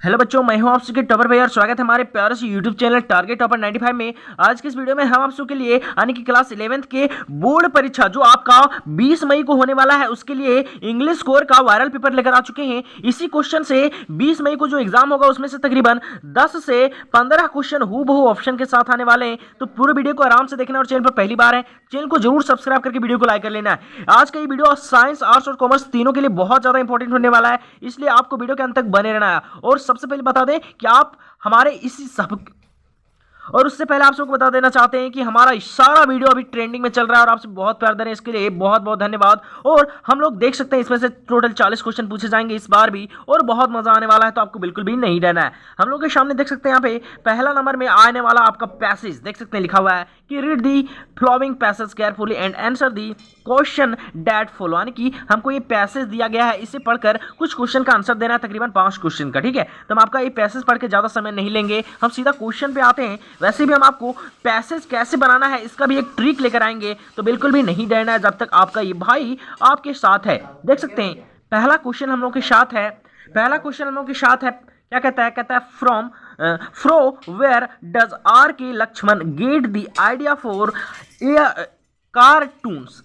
Hello बच्चों, मैं हूं आप सबके टॉपर भैया और स्वागत है हमारे प्यारे से यूट्यूब चैनल टारगेट टॉपर 95 में। आज की इस वीडियो में हम आप सबके लिए यानी कि क्लास 11th के बोर्ड परीक्षा जो आपका 20 मई को होने वाला है उसके लिए इंग्लिश स्कोर का वायरल पेपर लेकर आ चुके हैं। इसी क्वेश्चन से 20 मई को जो एग्जाम होगा उसमें से तकरीबन 10 से 15 क्वेश्चन हूबहू ऑप्शन के साथ आने वाले हैं। तो पूरे वीडियो को आराम से देखना और चैनल पर पहली बार है चैनल को जरूर सब्सक्राइब करके वीडियो को लाइक कर लेना है। आज का ये वीडियो साइंस, आर्ट्स और कॉमर्स तीनों के लिए बहुत ज्यादा इंपॉर्टेंट होने वाला है, इसलिए आपको वीडियो के अंत तक बने रहना है। और सबसे पहले बता दें कि आप हमारे इसी सब और उससे पहले आप सबको बता देना चाहते हैं कि हमारा सारा वीडियो अभी ट्रेंडिंग में चल रहा है और आपसे बहुत प्यार दे रहे हैं, इसके लिए बहुत बहुत धन्यवाद। और हम लोग देख सकते हैं इसमें से टोटल 40 क्वेश्चन पूछे जाएंगे इस बार भी और बहुत मजा आने वाला है, तो आपको बिल्कुल भी नहीं रहना है। हम लोग के सामने देख सकते हैं यहाँ पे पहला नंबर में आने वाला आपका पैसेज देख सकते हैं, लिखा हुआ है कि read the following passage carefully and answer the question that follow, यानी कि हमको ये पैसेज दिया गया है, इसे पढ़कर कुछ क्वेश्चन का आंसर देना है, तकरीबन 5 क्वेश्चन का। ठीक है, तो हम आपका ये पैसेज पढ़ के ज्यादा समय नहीं लेंगे, हम सीधा क्वेश्चन पे आते हैं। वैसे भी हम आपको पैसेज कैसे बनाना है इसका भी एक ट्रिक लेकर आएंगे, तो बिल्कुल भी नहीं डरना है जब तक आपका ये भाई आपके साथ है। देख सकते हैं पहला क्वेश्चन हम लोग के साथ है, क्या कहता है from where does R K Laxman get the idea for cartoons.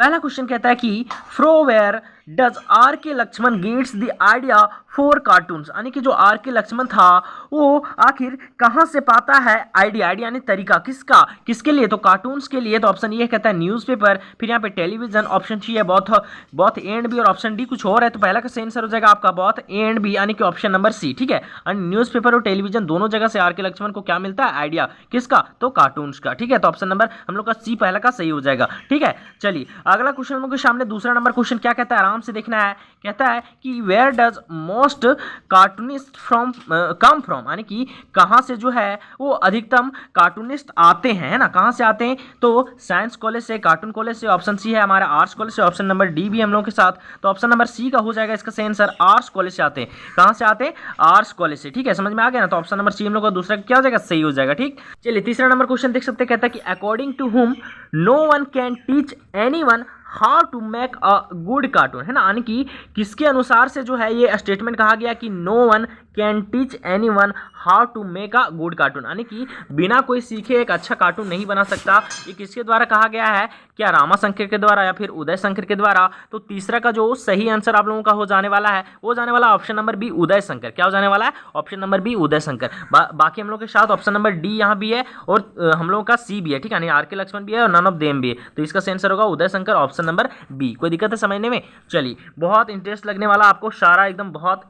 पहला क्वेश्चन कहता है कि from where does R K Laxman gets the idea for cartoons, यानी कि जो आर के लक्ष्मण था वो आखिर कहां से पाता है आइडिया यानी तरीका, किसके लिए, तो कार्टून्स के लिए। तो ऑप्शन ये कहता है न्यूज़पेपर, फिर यहाँ पे टेलीविजन, ऑप्शन सी है बोथ ए एंड बी, और ऑप्शन डी कुछ और है। तो पहला का सही आंसर हो जाएगा आपका बोथ ए एंड बी, यानी कि ऑप्शन नंबर सी। ठीक है, न्यूज़पेपर और टेलीविजन दोनों जगह से आर के लक्ष्मण को क्या मिलता है, आइडिया, किसका, तो कार्टून्स का। ठीक है, तो ऑप्शन नंबर हम लोग का सी पहला का सही हो जाएगा। ठीक है, चलिए अगला क्वेश्चन हम लोग के सामने दूसरा नंबर क्वेश्चन क्या कहता है, आराम से देखना है। कहता है कि where does most cartoonist from come from, यानी कि कहां से जो है वो अधिकतम कार्टूनिस्ट आते हैं, है ना, कहां से आते हैं, तो साइंस कॉलेज से, कार्टून कॉलेज से, ऑप्शन सी है हमारा आर्ट्स कॉलेज से, ऑप्शन नंबर डी भी हम लोगों के साथ, तो ऑप्शन नंबर सी का हो जाएगा इसका सही आंसर, आर्ट्स कॉलेज से आते हैं। कहां से आते हैं, आर्ट्स कॉलेज से। ठीक है, समझ में आ गया ना, तो ऑप्शन नंबर सी हम लोग का दूसरा क्या हो जाएगा, सही हो जाएगा। ठीक, चलिए तीसरा नंबर क्वेश्चन देख सकते हैं, कहता है कि according to whom no one can teach anyone how to make a good cartoon, है ना, यानी कि किसके अनुसार से जो है ये स्टेटमेंट कहा गया कि no one can teach anyone how to make a good cartoon, यानी कि बिना कोई सीखे एक अच्छा कार्टून नहीं बना सकता। ये किसके द्वारा कहा गया है, क्या रामा शंकर के द्वारा या फिर उदय शंकर के द्वारा। तो तीसरा का जो सही आंसर आप लोगों का हो जाने वाला है वो जाने वाला option number B, Uday Shankar. क्या हो जाने वाला है, option number B, Uday Shankar. बाकी हम लोग के साथ ऑप्शन नंबर डी यहाँ भी है और हम लोगों का सी भी है। ठीक है, आर के लक्ष्मण भी है और नन ऑफ देम भी है, तो इसका सही आंसर होगा Uday Shankar, option number B. कोई दिक्कत है समझने में, चलिए बहुत इंटरेस्ट लगने वाला आपको सारा एकदम बहुत,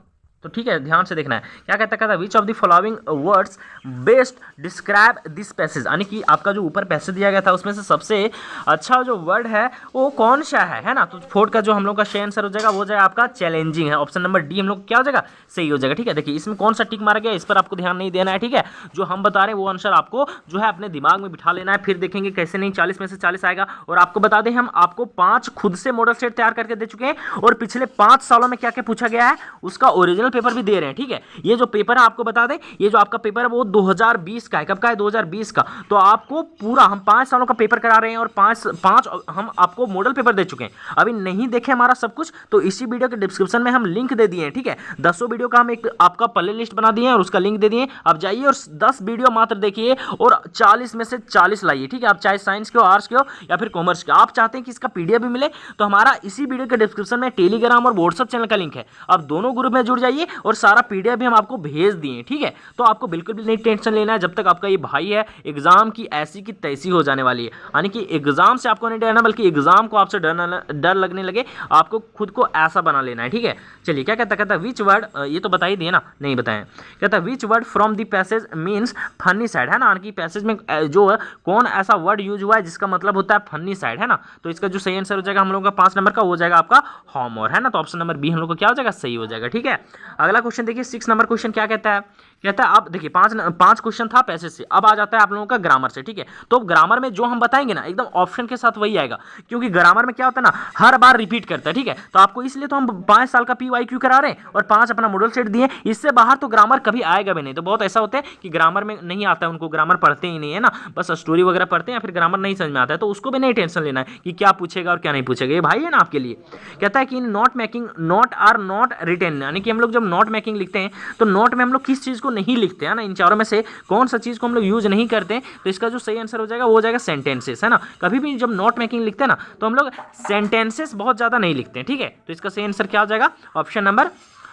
तो ठीक है ध्यान से देखना है। क्या कहता है, which of the following words best describe this passage, यानी कि आपका जो ऊपर पैसेज दिया गया था उसमें से सबसे अच्छा जो वर्ड है वो कौन सा है ना। तो फोर्थ का जो हम लोग का सही आंसर हो जाएगा वो जाएगा आपका चैलेंजिंग है, ऑप्शन नंबर डी हम लोग क्या हो जाएगा, सही हो जाएगा। ठीक है, देखिए इसमें कौन सा टिक मारा गया इस पर आपको ध्यान नहीं देना है। ठीक है, जो हम बता रहे हैं वो आंसर आपको जो है अपने दिमाग में बिठा लेना है, फिर देखेंगे कैसे नहीं 40 में से 40 आएगा। और आपको बता दें हम आपको 5 खुद से मॉडल सेट तैयार करके दे चुके हैं और पिछले 5 सालों में क्या क्या पूछा गया है उसका ओरिजिनल पेपर भी दे रहे हैं। ठीक है, ये जो पेपर है आपको बता दें, ये जो आपका पेपर है वो 2020 का है। कब का है, 2020 का। तो आपको पूरा हम 5 सालों का पेपर करा रहे हैं और 5 हम आपको मॉडल पेपर दे चुके हैं। अभी नहीं देखे हमारा सब कुछ तो इसी वीडियो के डिस्क्रिप्शन में हम लिंक दे दिए हैं। ठीक है, 10 वीडियो का हम एक आपका प्ले लिस्ट बना दिए हैं और उसका लिंक दे दिए। आप जाइए और 10 वीडियो मात्र देखिए और 40 में से 40 लाइए। ठीक है, आप चाहे साइंस के हो, आर्ट्स के हो या फिर कॉमर्स के, आप चाहते हैं कि इसका पीडीएफ भी मिले तो हमारा इसी वीडियो के डिस्क्रिप्शन में टेलीग्राम और व्हाट्सएप चैनल का लिंक है, आप दोनों ग्रुप में जुड़ जाइए और सारा पीडीएफ भी हम आपको भेज दिए। ठीक है, तो आपको बिल्कुल भी नहीं टेंशन लेना है जब तक आपका ये भाई है एग्जाम की ऐसी की तैसी हो जाने वाली है, यानी कि एग्जाम से आपको नहीं डरना बल्कि एग्जाम को आपसे डर लगने लगे, आपको खुद को ऐसा बना लेना है। ठीक है, चलिए क्या कहता है विच वर्ड, ये तो बता ही दिए ना, नहीं बताएं। कहता है which word from the passage means funny side, है ना, यानी कि पैसेज में जो है कौन ऐसा वर्ड यूज हुआ है जिसका मतलब होता है फनी साइड, है ना। तो इसका जो सही आंसर हो जाएगा हम लोग का 5 नंबर का वो जाएगा आपका हॉमर, है ना, तो ऑप्शन नंबर बी हम लोग को क्या हो जाएगा, सही हो जाएगा। ठीक है, अगला क्वेश्चन देखिए 6 नंबर क्वेश्चन क्या कहता है, कहता है अब देखिए पांच क्वेश्चन था पैसेज से, अब आ जाता है आप लोगों का ग्रामर से। ठीक है, तो ग्रामर में जो हम बताएंगे ना एकदम ऑप्शन के साथ वही आएगा, क्योंकि ग्रामर में क्या होता है ना हर बार रिपीट करता है। ठीक है, तो आपको इसलिए तो हम 5 साल का PYQ करा रहे हैं और 5 अपना मॉडल सेट दिए, इससे बाहर तो ग्रामर कभी आएगा भी नहीं। तो बहुत ऐसा होता है कि ग्रामर में नहीं आता है, उनको ग्रामर पढ़ते ही नहीं है ना, बस स्टोरी वगैरह पढ़ते हैं, फिर ग्रामर नहीं समझ में आता है, तो उसको भी नहीं टेंशन लेना है कि क्या पूछेगा और क्या नहीं पूछेगा। ये भाई है ना आपके लिए। कहता है कि note making note are not written, यानी कि हम लोग जब नोट मेकिंग लिखते हैं तो नोट में हम लोग किस चीज़ को नहीं लिखते हैं ना, इन चारों में से कौन सा चीज़ को हम लोग यूज नहीं करते हैं, तो इसका जो सही आंसर हो जाएगा वो हो जाएगा सेंटेंसेस, है ना। कभी भी जब नोट मेकिंग लिखते हैं ना तो हम लोग सेंटेंसेस बहुत ज़्यादा नहीं लिखते हैं। ठीक है, तो इसका सही आंसर क्या हो जाएगा, ऑप्शन नंबर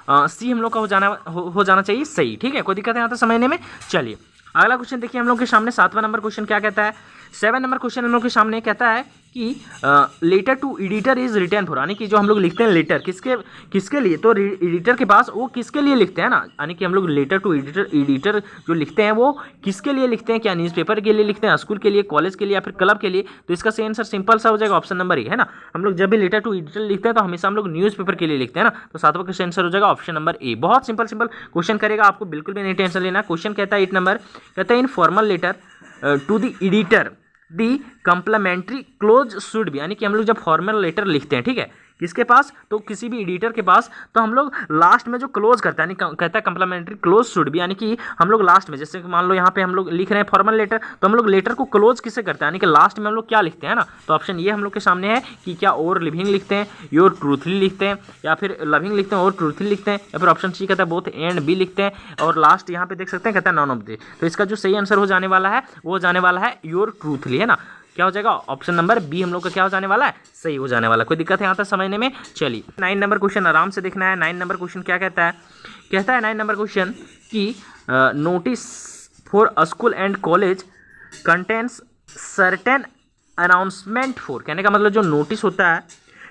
सी हम लोग का हो जाना चाहिए सही। ठीक है, कोई दिक्कत है यहाँ तक समझने में। चलिए अगला क्वेश्चन देखिए हम लोग के सामने 7वां नंबर क्वेश्चन क्या कहता है। 7 नंबर क्वेश्चन हम लोग के सामने कहता है कि letter to editor is written for, यानी कि जो हम लोग लिखते हैं लेटर किसके लिए, तो एडिटर के पास वो किसके लिए लिखते हैं ना, यानी कि हम लोग लेटर टू एडिटर जो लिखते हैं वो किसके लिए लिखते हैं, क्या न्यूज़पेपर के लिए लिखते हैं, स्कूल के लिए, कॉलेज के लिए या फिर क्लब के लिए। तो इसका सही आंसर सिंपल सा हो जाएगा ऑप्शन नंबर ए, है ना। हम लोग जब भी लेटर टू एडिटर लिखते हैं तो हमेशा हम लोग न्यूज़पेपर के लिए लिखते हैं ना, तो 7वां क्वेश्चन आंसर हो जाएगा ऑप्शन नंबर ए। बहुत सिंपल क्वेश्चन करेगा, आपको बिल्कुल भी नहीं टेंशन लेना। क्वेश्चन कहता है 8 नंबर, कहता है in formal letter to the editor the complimentary close should be, यानी कि हम लोग जब फॉर्मल लेटर लिखते हैं, ठीक है, किसके पास, तो किसी भी एडिटर के पास, तो हम लोग लास्ट में जो क्लोज करते हैं, यानी कहता है कंप्लीमेंट्री क्लोज शुड बी, यानी कि हम लोग लास्ट में, जैसे मान लो यहाँ पे हम लोग लिख रहे हैं फॉर्मल लेटर, तो हम लोग लेटर को क्लोज किससे करते हैं, यानी कि लास्ट में हम लोग क्या लिखते हैं ना। तो ऑप्शन ये हम लोग के सामने है कि क्या और लिविंग लिखते हैं, योर ट्रूथली लिखते हैं, या फिर लविंग लिखते हैं और ट्रूथली लिखते हैं, या फिर ऑप्शन सी कहता है बोथ एंड बी लिखते हैं, और लास्ट यहाँ पे देख सकते हैं कहता है नॉन ऑफ द। तो इसका जो सही आंसर हो जाने वाला है वो हो जाने वाला है योर ट्रूथली, है ना। क्या हो जाएगा, ऑप्शन नंबर बी हम लोग का क्या हो जाने वाला है, सही हो जाने वाला। कोई दिक्कत है यहाँ तक समझने में। चलिए 9 नंबर क्वेश्चन आराम से देखना है। 9 नंबर क्वेश्चन क्या कहता है, कहता है 9 नंबर क्वेश्चन कि notice for school and college contains certain announcement for, कहने का मतलब जो नोटिस होता है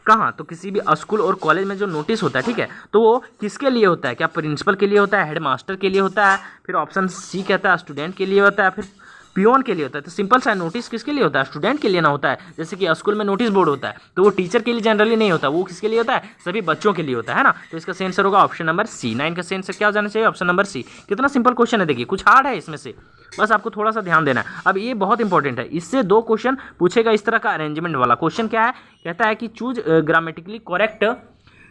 कहाँ, तो किसी भी स्कूल और कॉलेज में जो नोटिस होता है, ठीक है, तो वो किसके लिए होता है, क्या प्रिंसिपल के लिए होता है, हेड मास्टर के लिए होता है, फिर ऑप्शन सी कहता है स्टूडेंट के लिए होता है, फिर पियोन के लिए होता है। तो सिंपल सा नोटिस किसके लिए होता है, स्टूडेंट के लिए ना होता है। जैसे कि स्कूल में नोटिस बोर्ड होता है तो वो टीचर के लिए जनरली नहीं होता, वो किसके लिए होता है, सभी बच्चों के लिए होता है ना। तो इसका सही आंसर होगा ऑप्शन नंबर सी। 9 का सही आंसर क्या हो जाना चाहिए, ऑप्शन नंबर सी। कितना सिंपल क्वेश्चन है, देखिए कुछ हार्ड है इसमें से, बस आपको थोड़ा सा ध्यान देना है। अब ये बहुत इंपॉर्टेंट है, इससे 2 क्वेश्चन पूछेगा इस तरह का अरेंजमेंट वाला। क्वेश्चन क्या है, कहता है कि choose grammatically correct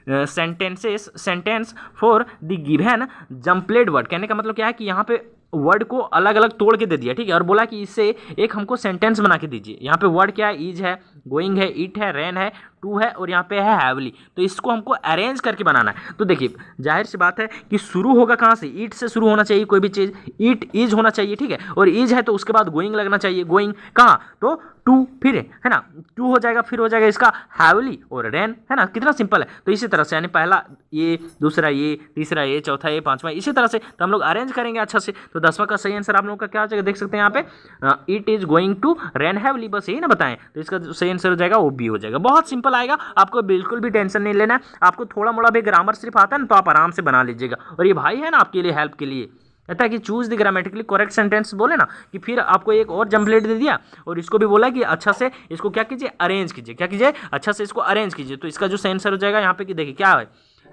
sentence for the given jumbled word, कहने का मतलब क्या है कि यहाँ पे वर्ड को अलग अलग तोड़ के दे दिया, ठीक है, और बोला कि इससे एक हमको सेंटेंस बना के दीजिए। यहाँ पे वर्ड क्या है, इज है, गोइंग है, इट है, रेन है, टू है, और यहाँ पे है हैवली। तो इसको हमको अरेंज करके बनाना है। तो देखिए जाहिर सी बात है कि शुरू होगा कहाँ से, ईट से शुरू होना चाहिए कोई भी चीज़, ईट इज होना चाहिए, ठीक है, और इज है तो उसके बाद गोइंग लगना चाहिए, गोइंग कहाँ, तो टू, फिर है ना, टू हो जाएगा, फिर हो जाएगा इसका हैवली और रेन, है ना। कितना सिंपल है। तो इसी तरह से यानी पहला ये, दूसरा ये, तीसरा ये, चौथा ये, पांचवा, इसी तरह से तो हम लोग अरेंज करेंगे अच्छा से। तो 10वां का सही आंसर आप लोगों का क्या हो जाएगा, देख सकते हैं यहाँ पे it is going to rain heavily, बस यही ना बताएं। तो इसका सही आंसर हो जाएगा वो बी हो जाएगा। बहुत सिंपल आएगा, आपको बिल्कुल भी टेंशन नहीं लेना है। आपको थोड़ा मोड़ा भी ग्रामर सिर्फ आता है ना तो आप आराम से बना लीजिएगा। और ये भाई है ना आपके लिए हेल्प के लिए, कहता है कि choose the grammatically correct sentence, बोले ना कि फिर आपको एक और जम्पलेट दे दिया और इसको भी बोला कि अच्छा से इसको क्या कीजिए, अरेंज कीजिए, क्या कीजिए, अच्छा से इसको अरेंज कीजिए। तो इसका जो सही आंसर हो जाएगा यहाँ पे कि देखिए क्या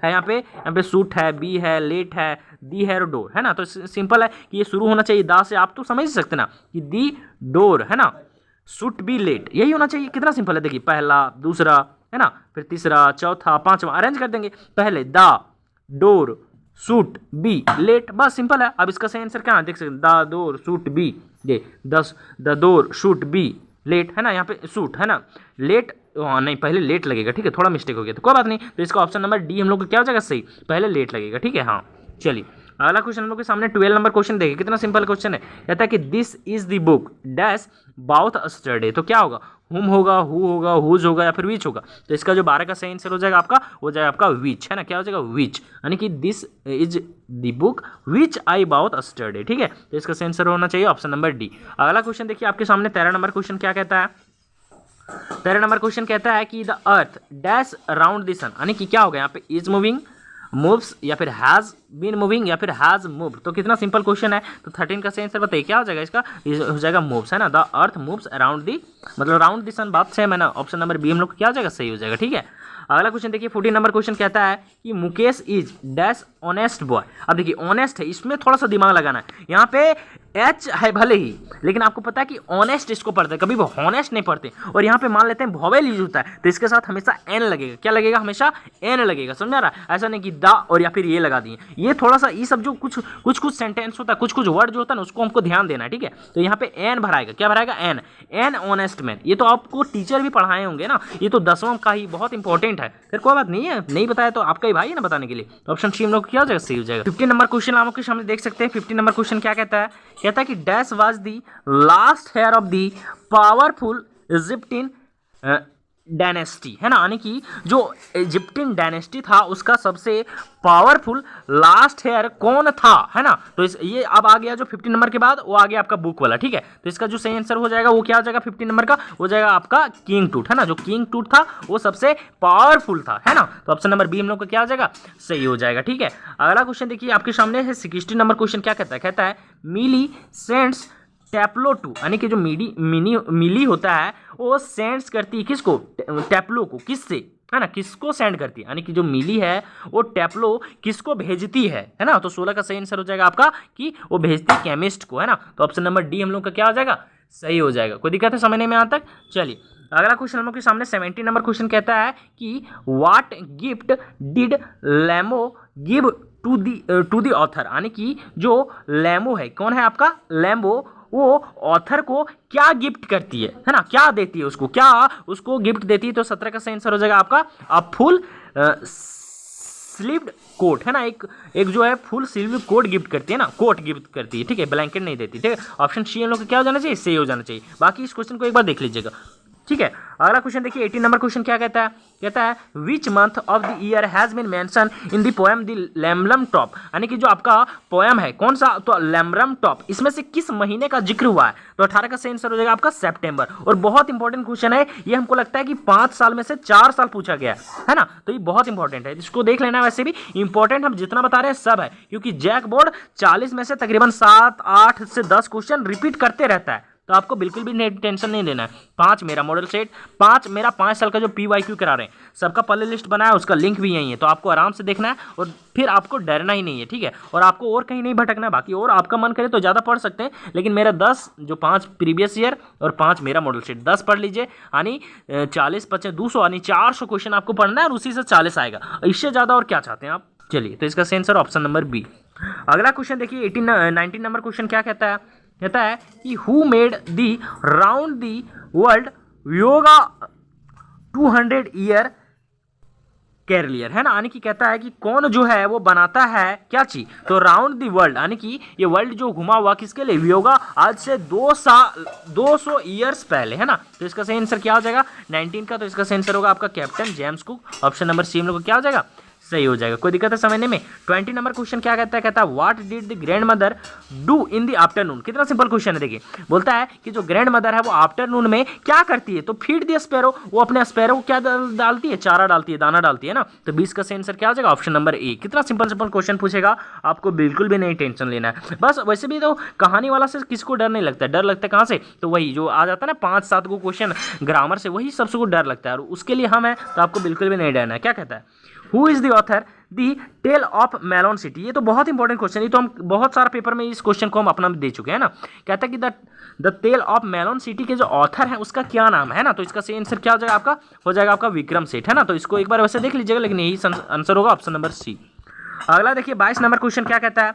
है यहाँ पे सूट है, बी है, लेट है, दी है और डोर, है ना। तो सिंपल है कि ये शुरू होना चाहिए दा से, आप तो समझ सकते ना कि दी डोर, है ना, शुड बी लेट, यही होना चाहिए। कितना सिंपल है, देखिए पहला, दूसरा, है ना, फिर तीसरा, चौथा, पांचवा, अरेंज कर देंगे। पहले दा, डोर, सूट, बी, लेट, बस सिंपल है। अब इसका सही आंसर क्या है, देख सकते हैं, दा, डोर, सूट, बी, ये 10, the door, suit, B, late, है ना, यहाँ पे सूट, है ना, लेट, नहीं पहले लेट लगेगा, ठीक है, थोड़ा मिस्टेक हो गया तो कोई बात नहीं। तो इसका ऑप्शन नंबर डी हम लोग को क्या हो जाएगा सही, पहले लेट लगेगा, ठीक है। हाँ चलिए अगला क्वेश्चन हम लोग के सामने 12 नंबर क्वेश्चन देखिए, कितना सिंपल क्वेश्चन है। कहता है कि this is the book dash bought study, तो क्या होगा, हुम होगा, हु होगा, हुज होगा या फिर विच होगा। तो इसका जो 12 का सही आंसर हो जाएगा आपका, हो जाएगा आपका विच, है ना। क्या हो जाएगा, विच, यानी कि this is the book which I bought study, ठीक है। तो इसका सही आंसर होना चाहिए ऑप्शन नंबर डी। अगला क्वेश्चन देखिए आपके सामने 13 नंबर क्वेश्चन क्या कहता है। 13 नंबर क्वेश्चन कहता है कि the earth dash around the sun, यानी कि क्या होगा यहाँ पे, इज मूविंग, मूव्स, या फिर हैज बीन मूविंग, या फिर हैज मूव्ड। तो कितना सिंपल क्वेश्चन है। तो 13 का सही आंसर बताइए क्या हो जाएगा इसका, हो जाएगा मूव्स, है ना। The earth moves around the, मतलब अराउंड द सन, बात सेम है ना। ऑप्शन नंबर बी हम लोग क्या हो जाएगा, सही हो जाएगा, ठीक है। अगला क्वेश्चन देखिए 14 नंबर क्वेश्चन कहता है कि Mukesh is dash honest boy. अब देखिए ऑनेस्ट है, इसमें थोड़ा सा दिमाग लगाना है। यहाँ पे एच है भले ही, लेकिन आपको पता है कि ऑनेस्ट इसको पढ़ते हैं, कभी वो हॉनेस्ट नहीं पढ़ते। और यहाँ पे मान लेते हैं वोवेल यूज होता है तो इसके साथ हमेशा एन लगेगा। क्या लगेगा? हमेशा एन लगेगा। समझा रहा? ऐसा नहीं कि द और या फिर ये लगा दिए। ये थोड़ा सा ये सब जो कुछ सेंटेंस होता है, कुछ वर्ड जो होता है ना, उसको हमको ध्यान देना है, ठीक है। तो यहाँ पे एन भराएगा। क्या भराएगा? एन। An honest man. ये तो आपको टीचर भी पढ़ाए होंगे ना, ये तो 10वां का ही बहुत इंपॉर्टेंट है। फिर कोई बात नहीं है, नहीं बताया तो आपका ही भाई है ना बताने के लिए। तो ऑप्शन सी हम लोग क्या हो जाएगा? सही हो जाएगा। 15 नंबर क्वेश्चन आप के सामने देख सकते हैं। 15 नंबर क्वेश्चन क्या कहता है? कहता है कि dash was the last heir of the powerful Egyptian dynasty, है ना, यानी कि जो इजिप्टियन डायनेस्टी था उसका सबसे पावरफुल लास्ट हेयर कौन था, है ना। तो ये अब आ गया जो 15 नंबर के बाद वो आ गया आपका बुक वाला, ठीक है। तो इसका जो सही आंसर हो जाएगा वो क्या हो जाएगा? 15 नंबर का हो जाएगा आपका किंग टूट, है ना। जो किंग टूट था वो सबसे पावरफुल था, है ना। तो ऑप्शन नंबर बी हम लोग का क्या हो जाएगा? सही हो जाएगा, ठीक है। अगला क्वेश्चन देखिए आपके सामने है 16 नंबर क्वेश्चन क्या कहता है? कहता है मिली सेंड्स टैप्लो टू, यानी कि जो मिली होता है वो सेंड्स करती है किसको? टैप्लो को। किससे? है ना, किसको सेंड करती है, यानी कि जो मिली है वो टैप्लो किसको भेजती है ना। तो 16 का सही आंसर हो जाएगा आपका कि वो भेजती है केमिस्ट को, है ना। तो ऑप्शन नंबर डी हम लोग का क्या हो जाएगा? सही हो जाएगा। कोई दिक्कत है समझने में यहाँ तक? चलिए अगला क्वेश्चन हम लोग के सामने 17 नंबर क्वेश्चन कहता है कि व्हाट गिफ्ट डिड लेमो गिव टू दी ऑथर, यानी कि जो लेमो है, कौन है आपका? लेमो, वो ऑथर को क्या गिफ्ट करती है ना, क्या देती है उसको, क्या उसको गिफ्ट देती है। तो 17 का सही आंसर हो जाएगा आपका अ फुल स्लीव्ड कोट, है ना। एक जो है फुल स्लीव कोट गिफ्ट करती है ना, कोट गिफ्ट करती है, ठीक है, ब्लैंकेट नहीं देती, ठीक है। ऑप्शन सी हम लोग का क्या हो जाना चाहिए? सही हो जाना चाहिए। बाकी इस क्वेश्चन को एक बार देख लीजिएगा, ठीक है। अगला क्वेश्चन देखिए 18 नंबर क्वेश्चन क्या कहता है? कहता है which month of the year has been mention in the poem the laburnum top, यानी कि जो आपका पोएम है कौन सा? तो लैम्बलम टॉप, इसमें से किस महीने का जिक्र हुआ है? तो 18 का सही आंसर हो जाएगा आपका सितंबर। और बहुत इंपॉर्टेंट क्वेश्चन है ये, हमको लगता है कि 5 साल में से 4 साल पूछा गया है ना। तो ये बहुत इंपॉर्टेंट है, इसको देख लेना। वैसे भी इंपॉर्टेंट हम जितना बता रहे हैं सब है, क्योंकि जैक बोर्ड 40 में से तकरीबन 7, 8 से 10 क्वेश्चन रिपीट करते रहता है। तो आपको बिल्कुल भी टेंशन नहीं लेना है। 5 मेरा मॉडल सेट, 5 मेरा 5 साल का जो PYQ करा रहे हैं, सबका प्ले लिस्ट बनाया, उसका लिंक भी यही है। तो आपको आराम से देखना है और फिर आपको डरना ही नहीं है, ठीक है। और आपको और कहीं नहीं भटकना है। बाकी और आपका मन करे तो ज़्यादा पढ़ सकते हैं, लेकिन मेरा 10 जो 5 प्रीवियस ईयर और 5 मेरा मॉडल सेट 10 पढ़ लीजिए, यानी 40, 50, 200 यानी 400 क्वेश्चन आपको पढ़ना है और उसी से 40 आएगा। इससे ज़्यादा और क्या चाहते हैं आप? चलिए तो इसका सही आंसर ऑप्शन नंबर बी। अगला क्वेश्चन देखिए 19 नंबर क्वेश्चन क्या कहता है? कहता है कि who made the round the world yoga 200 year career, है ना। यानी कि कहता है कि कौन जो है वो बनाता है क्या चीज? तो राउंड दी वर्ल्ड, यानी कि ये वर्ल्ड जो घुमा हुआ किसके लिए? योगा आज से 200 ईयर्स पहले, है ना। तो इसका सही आंसर क्या हो जाएगा? 19 का। तो इसका सही आंसर होगा आपका captain James Cook. Option number C हम लोग क्या हो जाएगा? सही हो जाएगा। कोई दिक्कत है समझने में? 20 नंबर क्वेश्चन क्या कहता है? कहता है what did the grand mother do in the afternoon. कितना सिंपल क्वेश्चन है, देखिए। बोलता है कि जो ग्रैंड मदर है वो आफ्टरनून में क्या करती है? तो फीड द स्पैरो, वो अपने स्पैरो को क्या डालती है? चारा डालती है, दाना डालती है ना। तो 20 का सही आंसर क्या हो जाएगा? Option number A. कितना सिंपल क्वेश्चन पूछेगा, आपको बिल्कुल भी नहीं टेंशन लेना है। बस वैसे भी तो कहानी वाला से किसको डर नहीं लगता है? डर लगता है कहाँ से? तो वही जो आ जाता है ना 5-7 को क्वेश्चन ग्रामर से, वही सबसे को डर लगता है, और उसके लिए हम है तो आपको बिल्कुल भी नहीं डरना है। क्या कहता है? Who is the author the tale of melon city. ये तो बहुत इंपॉर्टेंट क्वेश्चन, ये तो हम बहुत सारे पेपर में इस क्वेश्चन को हम अपना दे चुके हैं ना। कहता है कि the tale of melon city के जो ऑथर है उसका क्या नाम है ना। तो इसका सही आंसर क्या हो जाएगा आपका? हो जाएगा आपका विक्रम सेठ, है ना। तो इसको एक बार वैसे देख लीजिएगा, लेकिन यही आंसर होगा ऑप्शन नंबर सी। अगला देखिए 22 नंबर क्वेश्चन क्या कहता है?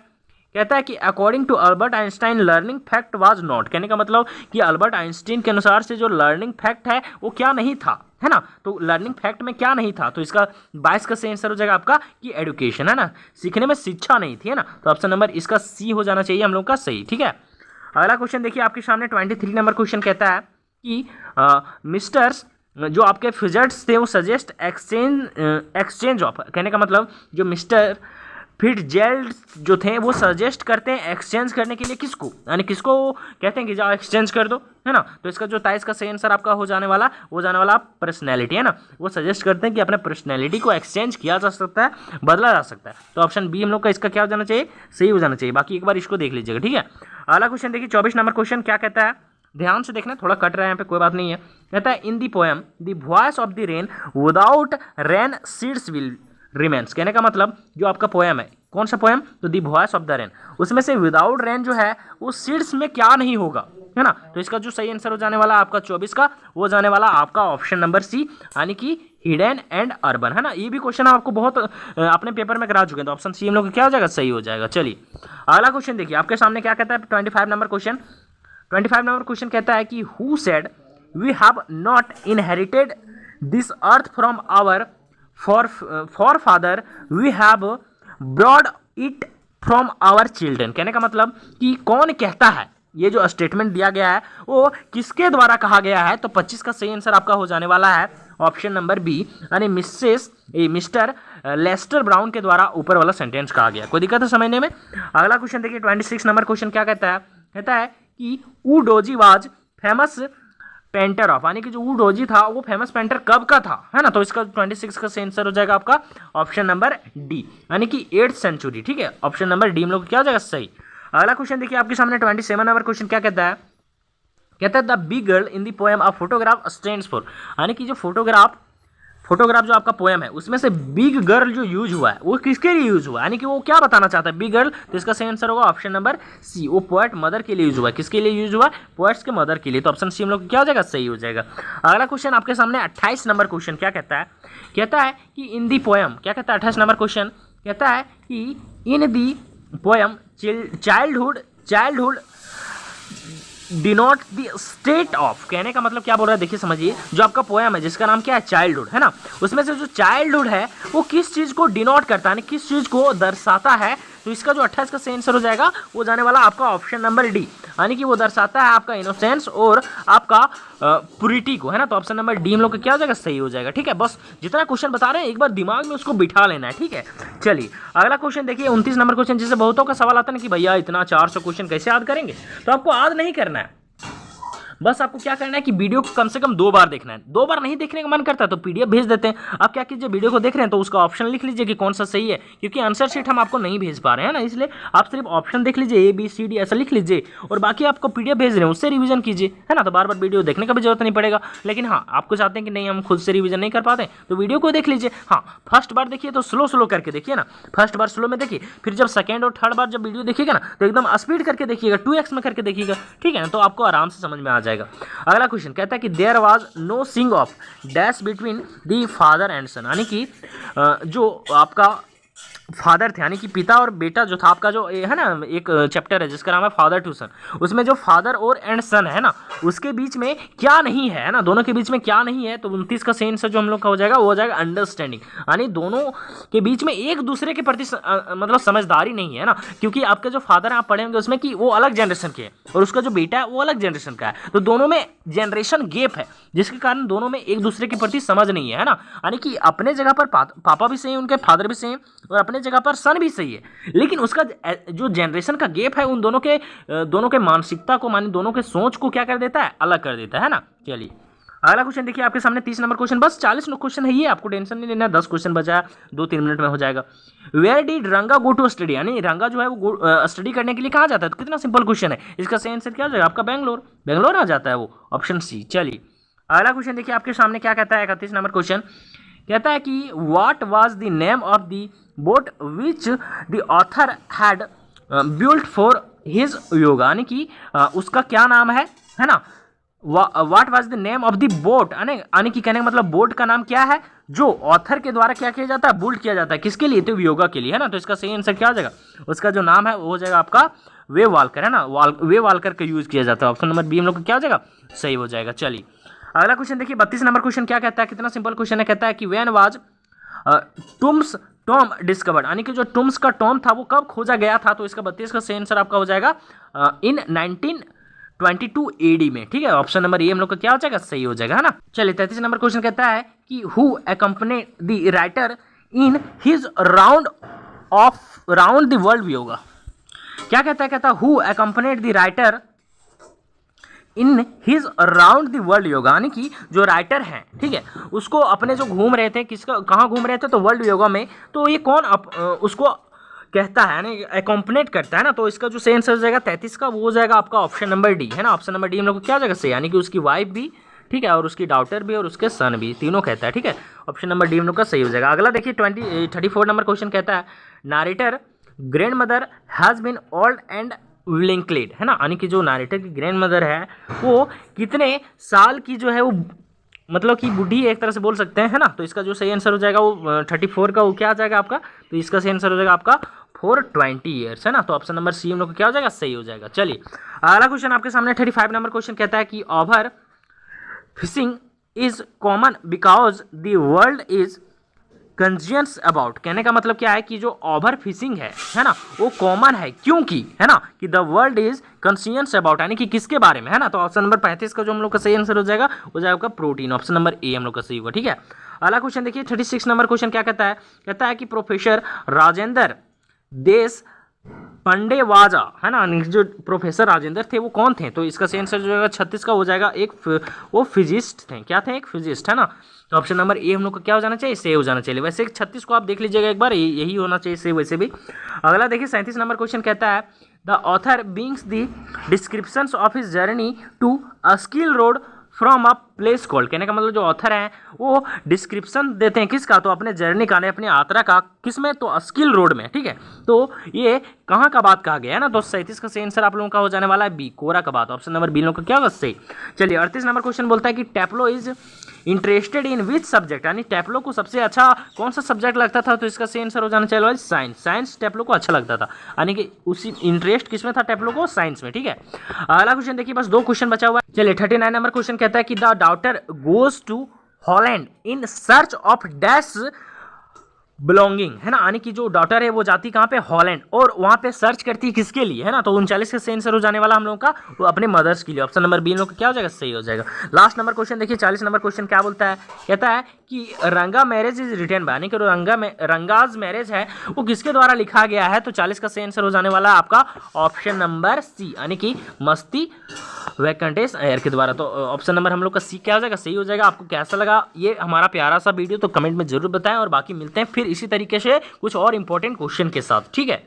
कहता है कि according to Albert Einstein learning fact was not. कहने का मतलब कि अल्बर्ट आइंस्टाइन के अनुसार से जो लर्निंग फैक्ट है वो क्या नहीं था, है ना। तो लर्निंग फैक्ट में क्या नहीं था? तो इसका 22 का सही आंसर हो जाएगा आपका कि एजुकेशन, है ना, सीखने में शिक्षा नहीं थी, है ना। तो ऑप्शन नंबर इसका सी हो जाना चाहिए हम लोग का सही, ठीक है। अगला क्वेश्चन देखिए आपके सामने 23 नंबर क्वेश्चन कहता है कि मिस्टर्स जो आपके फिजिक्स थे वो सजेस्ट एक्सचेंज ऑफ। कहने का मतलब जो मिस्टर फिटजेराल्ड जो थे वो सजेस्ट करते हैं एक्सचेंज करने के लिए किसको? यानी किसको कहते हैं कि जाओ एक्सचेंज कर दो, है ना। तो इसका जो 23 का सही आंसर आपका हो जाने वाला पर्सनैलिटी, है ना। वो सजेस्ट करते हैं कि अपने पर्सनैलिटी को एक्सचेंज किया जा सकता है, बदला जा सकता है। तो ऑप्शन बी हम लोग का इसका क्या हो जाना चाहिए? सही हो जाना चाहिए। बाकी एक बार इसको देख लीजिएगा, ठीक है। अगला क्वेश्चन देखिए 24 नंबर क्वेश्चन क्या कहता है? ध्यान से देखना, थोड़ा कट रहा है यहाँ पे, कोई बात नहीं है। कहता है in the poem the voice of the rain without rain seeds will remains. कहने का मतलब जो आपका पोएम है, कौन सा पोएम, तो दी वॉइस ऑफ द रेन, उसमें से विदाउट रेन जो है वो सीड्स में क्या नहीं होगा, है ना। तो इसका जो सही आंसर हो जाने वाला आपका 24 का, वो जाने वाला आपका ऑप्शन नंबर सी, यानी कि हिडन एंड अर्बन, है ना। ये भी क्वेश्चन आपको बहुत अपने पेपर में करा चुके हैं, तो ऑप्शन सी हम लोग क्या हो जाएगा, सही हो जाएगा। चलिए अगला क्वेश्चन देखिए आपके सामने क्या कहता है, 25 नंबर क्वेश्चन। 25 नंबर क्वेश्चन कहता है कि who said we have not inherited this earth from our forefather, we have borrowed it from our children. कहने का मतलब कि कौन कहता है, ये जो स्टेटमेंट दिया गया है वो किसके द्वारा कहा गया है, तो 25 का सही आंसर आपका हो जाने वाला है ऑप्शन नंबर बी, यानी मिस्टर लेस्टर ब्राउन के द्वारा ऊपर वाला सेंटेंस कहा गया। कोई दिक्कत है समझने में। अगला क्वेश्चन देखिए 26 नंबर क्वेश्चन क्या कहता है, कहता है कि ऊ doji was famous painter of, यानी कि जो ऊ डोजी था वो फेमस पेंटर कब का था, है ना। तो इसका 26 का सही आंसर हो जाएगा आपका ऑप्शन नंबर डी, यानी कि 8th सेंचुरी। ठीक है, ऑप्शन नंबर डी हम लोग क्या हो जाएगा सही। अगला क्वेश्चन देखिए आपके सामने 27 नंबर क्वेश्चन क्या कहता है, कहता है the big girl in the poem a photograph stands for, यानी कि जो फोटोग्राफ जो आपका पोएम है उसमें से बिग गर्ल जो यूज हुआ है वो किसके लिए यूज हुआ है, यानी कि वो क्या बताना चाहता है बिग गर्ल, तो इसका सही आंसर होगा ऑप्शन नंबर सी, वो पोएट मदर के लिए यूज हुआ है। किसके लिए यूज हुआ, पोएट्स के मदर के लिए, तो ऑप्शन सी हम लोग क्या हो जाएगा सही हो जाएगा। अगला क्वेश्चन आपके सामने 28 नंबर क्वेश्चन क्या कहता है, कहता है कि इन दी पोएम, क्या कहता है 28 नंबर क्वेश्चन, कहता है कि in the poem childhood denote the state of. कहने का मतलब क्या बोल रहा है, देखिए समझिए, जो आपका पोएम है जिसका नाम क्या है चाइल्डहुड, है ना, उसमें से जो चाइल्डहुड है वो किस चीज़ को डिनोट करता है, किस चीज़ को दर्शाता है, तो इसका जो 28 का सही आंसर हो जाएगा वो जाने वाला आपका ऑप्शन नंबर डी, यानी कि वो दर्शाता है आपका इनोसेंस और आपका प्यूरिटी को, है ना। तो ऑप्शन नंबर डी हम लोग का क्या हो जाएगा सही हो जाएगा। ठीक है, बस जितना क्वेश्चन बता रहे हैं एक बार दिमाग में उसको बिठा लेना है। ठीक है, चलिए अगला क्वेश्चन देखिए 29 नंबर क्वेश्चन, जिससे बहुतों का सवाल आता है ना कि भैया इतना 400 क्वेश्चन कैसे याद करेंगे, तो आपको याद नहीं करना है, बस आपको क्या करना है कि वीडियो को कम से कम 2 बार देखना है। 2 बार नहीं देखने का मन करता तो पीडीएफ भेज देते हैं। आप क्या कीजिए, वीडियो को देख रहे हैं तो उसका ऑप्शन लिख लीजिए कि कौन सा सही है, क्योंकि आंसर शीट हम आपको नहीं भेज पा रहे हैं ना, इसलिए आप सिर्फ ऑप्शन देख लीजिए ABCD ऐसा लिख लीजिए, और बाकी आपको पीडीएफ भेज रहे हैं उससे रिवीजन कीजिए, है ना। तो बार बार वीडियो देखने का भी जरूरत नहीं पड़ेगा। लेकिन हाँ, आपको चाहते हैं कि नहीं हम खुद से रिवीजन नहीं कर पाते तो वीडियो को देख लीजिए। हाँ, फर्स्ट बार देखिए तो स्लो करके देखिए ना, फर्स्ट बार स्लो में देखिए, फिर जब सेकेंड और थर्ड बार जब वीडियो देखिएगा ना तो एकदम स्पीड करके देखिएगा, 2x में करके देखिएगा। ठीक है ना, तो आपको आराम से समझ में आ जाएगा। अगला क्वेश्चन कहता है कि there was no thing of dash between the father and son, यानी कि जो आपका फादर थे, यानी कि पिता और बेटा जो था आपका, जो है ना एक चैप्टर है जिसका नाम है फादर टू सन, उसमें जो फादर और एंड सन है ना उसके बीच में क्या नहीं है ना, दोनों के बीच में क्या नहीं है, तो 29 का सही आंसर जो हम लोग का हो जाएगा वो हो जाएगा अंडरस्टैंडिंग, यानी दोनों के बीच में एक दूसरे के प्रति मतलब समझदारी नहीं है ना, क्योंकि आपके जो फादर है आप पढ़े होंगे उसमें कि वो अलग जनरेशन के हैं और उसका जो बेटा है वो अलग जनरेशन का है, तो दोनों में जनरेशन गैप है जिसके कारण दोनों में एक दूसरे के प्रति समझ नहीं है ना, यानी कि अपने जगह पर पापा भी सही है, उनके फादर भी सही है और अपने जगह पर सन भी सही है, लेकिन उसका जो जनरेशन का गैप है उन दोनों के मानसिकता को, माने दोनों के सोच को क्या कर देता है, अलग कर देता है ना। चलिए अगला क्वेश्चन देखिए आपके सामने 30 नंबर क्वेश्चन, बस 40 क्वेश्चन है ये, आपको टेंशन नहीं लेना, 10 क्वेश्चन बचा है, 2-3 मिनट में हो जाएगा। वेयर डिड रंगा गो टू स्टडी, यानी रंगा जो है वो स्टडी करने के लिए कहाँ जाता है, तो कितना सिंपल क्वेश्चन है, इसका सही आंसर क्या हो जाएगा आपका बेंगलोर आ जाता है वो, ऑप्शन सी। चलिए अगला क्वेश्चन देखिए आपके सामने क्या कहता है, 31 नंबर क्वेश्चन कहता है कि what was the name of the boat which the author had built for his yoga, यानी कि उसका क्या नाम है ना, what was the name of the boat, यानी कि कहने का मतलब बोट का नाम क्या है जो ऑथर के द्वारा क्या किया जाता है, बिल्ड किया जाता है, किसके लिए, तो योगा के लिए, है ना। तो इसका सही आंसर क्या हो जाएगा, उसका जो नाम है वो हो जाएगा आपका वे वाल्कर, है ना, वे वाल्कर का यूज किया जाता है, ऑप्शन नंबर बी हम लोग का क्या हो जाएगा सही हो जाएगा। चलिए अगला क्वेश्चन देखिए 32 नंबर क्वेश्चन क्या कहता है, कितना सिंपल क्वेश्चन है, कहता है कि when was tombs Tom discovered, यानी कि जो टूम्स का टॉम था वो कब खोजा गया था, तो इसका 32 का सही आंसर आपका हो जाएगा इन 1922 AD में। ठीक है, ऑप्शन नंबर ए हम लोग का क्या हो जाएगा सही हो जाएगा, है ना। चलिए 33 नंबर क्वेश्चन कहता है कि who accompanied the writer in his round the world yoga, क्या कहता है, कहता है who accompanied the writer in his round the world yoga, यानी कि जो राइटर हैं, ठीक है, उसको अपने जो घूम रहे थे, कहाँ घूम रहे थे, तो वर्ल्ड योगा में, तो ये कौन उसको कहता है यानी एकोम्पनेट करता है ना, तो इसका जो सही आंसर हो जाएगा 33 का, वो हो जाएगा आपका ऑप्शन नंबर डी, है ना। ऑप्शन नंबर डी हम लोग को क्या हो जाएगा सही, यानी कि उसकी वाइफ भी, ठीक है, और उसकी डॉटर भी और उसके सन भी, तीनों कहता है, ठीक है। ऑप्शन नंबर डी हम लोग का सही हो जाएगा। अगला देखिए 34 नंबर क्वेश्चन कहता है narrator grandmother has been old and wrinkled, है ना, यानी कि जो नारेटर की ग्रैंड मदर है वो कितने साल की जो है वो मतलब कि बूढ़ी एक तरह से बोल सकते हैं, है ना। तो इसका जो सही आंसर हो जाएगा वो 34 का वो क्या आ जाएगा आपका, तो इसका सही आंसर हो जाएगा आपका 420 ईयर्स, है ना। तो ऑप्शन नंबर सी हम लोग को क्या हो जाएगा सही हो जाएगा। चलिए अगला क्वेश्चन आपके सामने 35 नंबर क्वेश्चन कहता है कि over fishing is common because the world is conscious about, कहने का मतलब क्या है कि जो ओवर फिशिंग है ना, वो कॉमन है क्योंकि, है ना, कि द वर्ल्ड इज कंसियंस अबाउट, यानी कि किसके बारे में, है ना। तो ऑप्शन नंबर 35 का जो हम लोग का सही आंसर हो जाएगा वो जाएगा प्रोटीन, ऑप्शन नंबर ए हम लोग का सही होगा, ठीक है। अगला क्वेश्चन देखिए 36 नंबर क्वेश्चन क्या कहता है कि प्रोफेसर राजेंद्र देश पंडेवाजा, है ना, जो प्रोफेसर राजेंद्र थे वो कौन थे, तो इसका सही आंसर जो है 36 का हो जाएगा वो फिजिस्ट थे, क्या थे, एक फिजिस्ट, है ना। तो ऑप्शन नंबर ए हम लोग को क्या हो जाना चाहिए, से हो जाना चाहिए। वैसे 36 को आप देख लीजिएगा एक बार, यही होना चाहिए से वैसे भी। अगला देखिए 37 नंबर क्वेश्चन कहता है the author brings the descriptions of his journey to a skill road from a place called, कहने का मतलब जो ऑथर हैं वो डिस्क्रिप्शन देते हैं किसका, तो अपने जर्नी का, अपनी यात्रा का, किस में, तो स्किल रोड में, ठीक है। तो ये कहाँ का बात कहा गया है ना, तो 37 का सही आंसर आप लोगों का हो जाने वाला है बी, कोरा का बात, ऑप्शन नंबर बी लोगों का क्या होगा सही। चलिए 38 नंबर क्वेश्चन बोलता है कि टेप्लो is interested in which subject, यानी टेप्लो को सबसे अच्छा कौन सा सब्जेक्ट लगता था, तो इसका सही आंसर हो जाना चाहिए साइंस, साइंस टेप्लो को अच्छा लगता था, यानी कि उसी इंटरेस्ट किसमें था टेप्लो को, साइंस में, ठीक है। अगला क्वेश्चन देखिए बस 2 क्वेश्चन बचा हुआ है। चलिए 39 नंबर क्वेश्चन कहता है कि the daughter goes to Holland in search of dash belonging, है ना, यानी कि जो डॉटर है वो जाती कहाँ पे, हॉलैंड, और वहाँ पे सर्च करती है किसके लिए, है ना। तो 39 का सही आंसर हो जाने वाला हम लोगों का वो अपने मदर्स के लिए, ऑप्शन नंबर बी लोग का क्या हो जाएगा सही हो जाएगा। लास्ट नंबर क्वेश्चन देखिए 40 नंबर क्वेश्चन क्या बोलता है, कहता है कि रंगा मैरिज इज रिटन बाय, यानी कि रंगाज मैरिज है वो किसके द्वारा लिखा गया है, तो 40 का सही आंसर हो जाने वाला आपका ऑप्शन नंबर सी, यानी कि मस्ती वेंकटेश अय्यर के द्वारा। तो ऑप्शन नंबर हम लोग का सी क्या हो जाएगा सही हो जाएगा। आपको कैसा लगा ये हमारा प्यारा सा वीडियो, तो कमेंट में जरूर बताएं, और बाकी मिलते हैं फिर इसी तरीके से कुछ और इंपॉर्टेंट क्वेश्चन के साथ, ठीक है।